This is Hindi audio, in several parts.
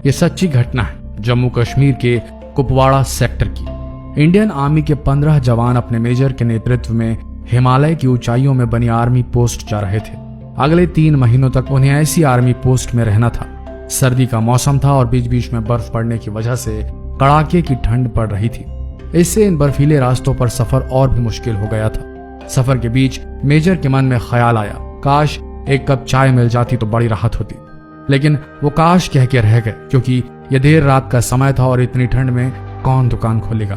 ये सच्ची घटना है जम्मू कश्मीर के कुपवाड़ा सेक्टर की। इंडियन आर्मी के 15 जवान अपने मेजर के नेतृत्व में हिमालय की ऊंचाइयों में बनी आर्मी पोस्ट जा रहे थे। अगले 3 महीनों तक उन्हें ऐसी आर्मी पोस्ट में रहना था। सर्दी का मौसम था और बीच बीच में बर्फ पड़ने की वजह से कड़ाके की ठंड पड़ रही थी। इससे इन बर्फीले रास्तों पर सफर और भी मुश्किल हो गया था। सफर के बीच मेजर के मन में ख्याल आया, काश एक कप चाय मिल जाती तो बड़ी राहत होती। लेकिन वो काश कह के रह गए, क्योंकि यह देर रात का समय था और इतनी ठंड में कौन दुकान खोलेगा।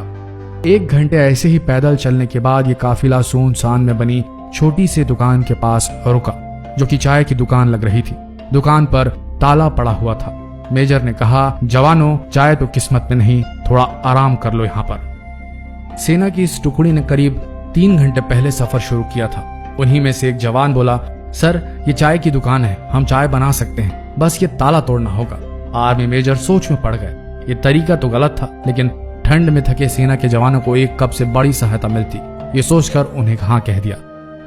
1 घंटे ऐसे ही पैदल चलने के बाद ये काफिला सुनसान में बनी छोटी सी दुकान के पास रुका, जो कि चाय की दुकान लग रही थी। दुकान पर ताला पड़ा हुआ था। मेजर ने कहा, जवानों, चाय तो किस्मत में नहीं, थोड़ा आराम कर लो यहाँ पर। सेना की इस टुकड़ी ने करीब 3 घंटे पहले सफर शुरू किया था। उन्हीं में से एक जवान बोला, सर ये चाय की दुकान है, हम चाय बना सकते हैं, बस ये ताला तोड़ना होगा। आर्मी मेजर सोच में पड़ गए। ये तरीका तो गलत था, लेकिन ठंड में थके सेना के जवानों को 1 कप से बड़ी सहायता मिलती, ये सोचकर उन्हें हाँ कह दिया।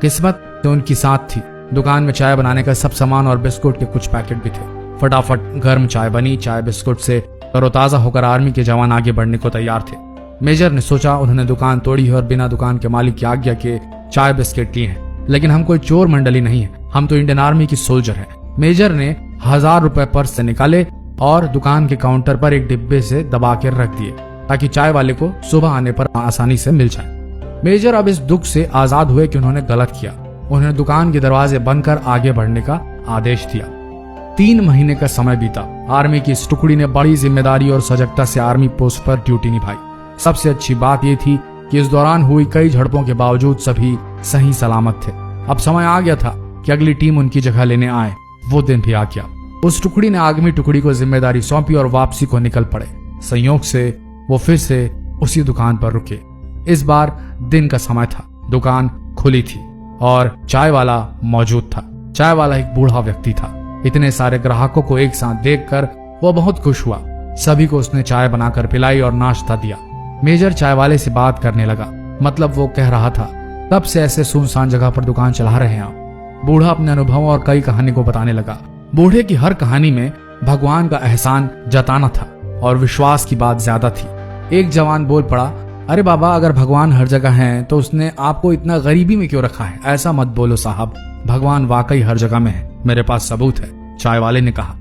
किस्मत तो उनकी साथ थी। दुकान में चाय बनाने का सब सामान और बिस्कुट के कुछ पैकेट भी थे। फटाफट गर्म चाय बनी। चाय बिस्कुट से तरोताजा होकर आर्मी के जवान आगे बढ़ने को तैयार थे। मेजर ने सोचा, उन्होंने दुकान तोड़ी और बिना दुकान के मालिक की आज्ञा के चाय बिस्किट लिए हैं। लेकिन हम कोई चोर मंडली नहीं है, हम तो इंडियन आर्मी की सोल्जर हैं। मेजर ने 1000 रुपए पर्स से निकाले और दुकान के काउंटर पर एक डिब्बे से दबा कर रख दिए, ताकि चाय वाले को सुबह आने पर आसानी से मिल जाए। मेजर अब इस दुख से आजाद हुए कि उन्होंने गलत किया। उन्होंने दुकान के दरवाजे बंद कर आगे बढ़ने का आदेश दिया। 3 महीने का समय बीता। आर्मी की इस टुकड़ी ने बड़ी जिम्मेदारी और सजगता से आर्मी पोस्ट पर ड्यूटी निभाई। सबसे अच्छी बात यह थी कि इस दौरान हुई कई झड़पों के बावजूद सभी सही सलामत थे। अब समय आ गया था कि अगली टीम उनकी जगह लेने आए। वो दिन भी आ गया। उस टुकड़ी ने आगमी टुकड़ी को जिम्मेदारी सौंपी और वापसी को निकल पड़े। संयोग से वो फिर से उसी दुकान पर रुके। इस बार दिन का समय था। दुकान खुली थी और चाय वाला मौजूद था। चाय वाला एक बूढ़ा व्यक्ति था। इतने सारे ग्राहकों को एक साथ देखकर वो बहुत खुश हुआ। सभी को उसने चाय बनाकर पिलाई और नाश्ता दिया। मेजर चाय वाले से बात करने लगा। मतलब वो कह रहा था, कब से ऐसे सुनसान जगह पर दुकान चला रहे हैं आप? बूढ़ा अपने अनुभव और कई कहानी को बताने लगा। बूढ़े की हर कहानी में भगवान का एहसान जताना था और विश्वास की बात ज्यादा थी। एक जवान बोल पड़ा, अरे बाबा, अगर भगवान हर जगह है तो उसने आपको इतना गरीबी में क्यों रखा है? ऐसा मत बोलो साहब, भगवान वाकई हर जगह में है, मेरे पास सबूत है। चाय वाले ने कहा,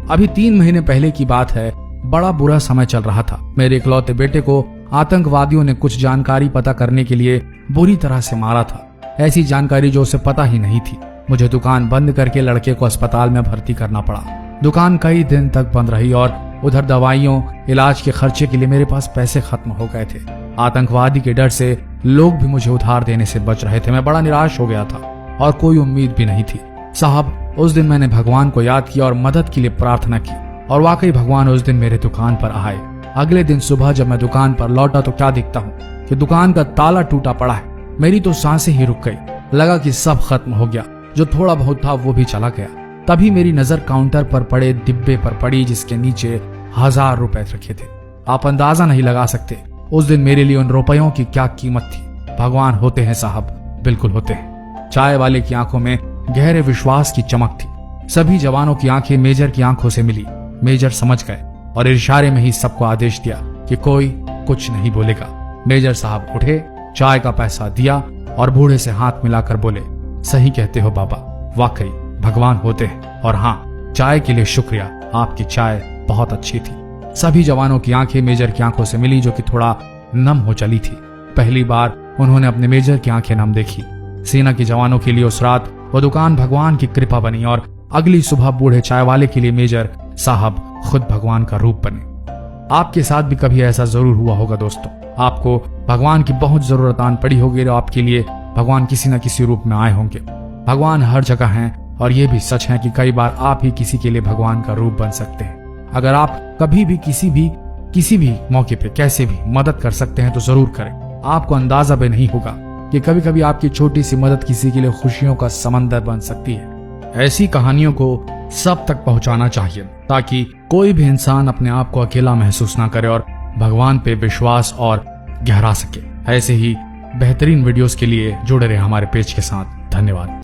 अभी 3 महीने पहले की बात है। बड़ा बुरा समय चल रहा था। मेरे इकलौते बेटे को आतंकवादियों ने कुछ जानकारी पता करने के लिए बुरी तरह से मारा था। ऐसी जानकारी जो उसे पता ही नहीं थी। मुझे दुकान बंद करके लड़के को अस्पताल में भर्ती करना पड़ा। दुकान कई दिन तक बंद रही और उधर दवाइयों, इलाज के खर्चे के लिए मेरे पास पैसे खत्म हो गए थे। आतंकवादी के डर से लोग भी मुझे उधार देने से बच रहे थे। मैं बड़ा निराश हो गया था और कोई उम्मीद भी नहीं थी। साहब, उस दिन मैंने भगवान को याद किया और मदद के लिए प्रार्थना की और वाकई भगवान उस दिन मेरे दुकान पर आए। अगले दिन सुबह जब मैं दुकान पर लौटा तो क्या दिखता हूँ कि दुकान का ताला टूटा पड़ा है। मेरी तो सांसें ही रुक गई। लगा कि सब खत्म हो गया। जो थोड़ा बहुत था वो भी चला गया। तभी मेरी नजर काउंटर पर पड़े डिब्बे पर पड़ी, जिसके नीचे 1000 रुपए रखे थे। आप अंदाजा नहीं लगा सकते उस दिन मेरे लिए उन रुपयों की क्या कीमत थी। भगवान होते हैं साहब, बिल्कुल होते हैं। चाय वाले की आंखों में गहरे विश्वास की चमक थी। सभी जवानों की आंखें मेजर की आंखों से मिली। मेजर समझ गए और इशारे में ही सबको आदेश दिया कि कोई कुछ नहीं बोलेगा। मेजर साहब उठे, चाय का पैसा दिया और बूढ़े से हाथ मिलाकर बोले, सही कहते हो बाबा, वाकई भगवान होते हैं। और हाँ, चाय के लिए शुक्रिया, आपकी चाय बहुत अच्छी थी। सभी जवानों की आंखें मेजर की आंखों से मिली, जो कि थोड़ा नम हो चली थी। पहली बार उन्होंने अपने मेजर की आंखें नम देखी। सेना के जवानों के लिए उस रात वो दुकान भगवान की कृपा बनी और अगली सुबह बूढ़े चाय वाले के लिए मेजर साहब खुद भगवान का रूप बने। आपके साथ भी कभी ऐसा जरूर हुआ होगा दोस्तों। आपको भगवान की बहुत जरूरत आन पड़ी होगी और आपके लिए भगवान किसी न किसी रूप में आए होंगे। भगवान हर जगह हैं और ये भी सच है कि कई बार आप ही किसी के लिए भगवान का रूप बन सकते हैं। अगर आप कभी भी किसी भी मौके पे कैसे भी मदद कर सकते हैं तो जरूर करें। आपको अंदाजा भी नहीं होगा कि कभी कभी आपकी छोटी सी मदद किसी के लिए खुशियों का समंदर बन सकती है। ऐसी कहानियों को सब तक पहुंचाना चाहिए ताकि कोई भी इंसान अपने आप को अकेला महसूस ना करे और भगवान पे विश्वास और गहरा सके। ऐसे ही बेहतरीन वीडियोस के लिए जुड़े रहे हमारे पेज के साथ। धन्यवाद।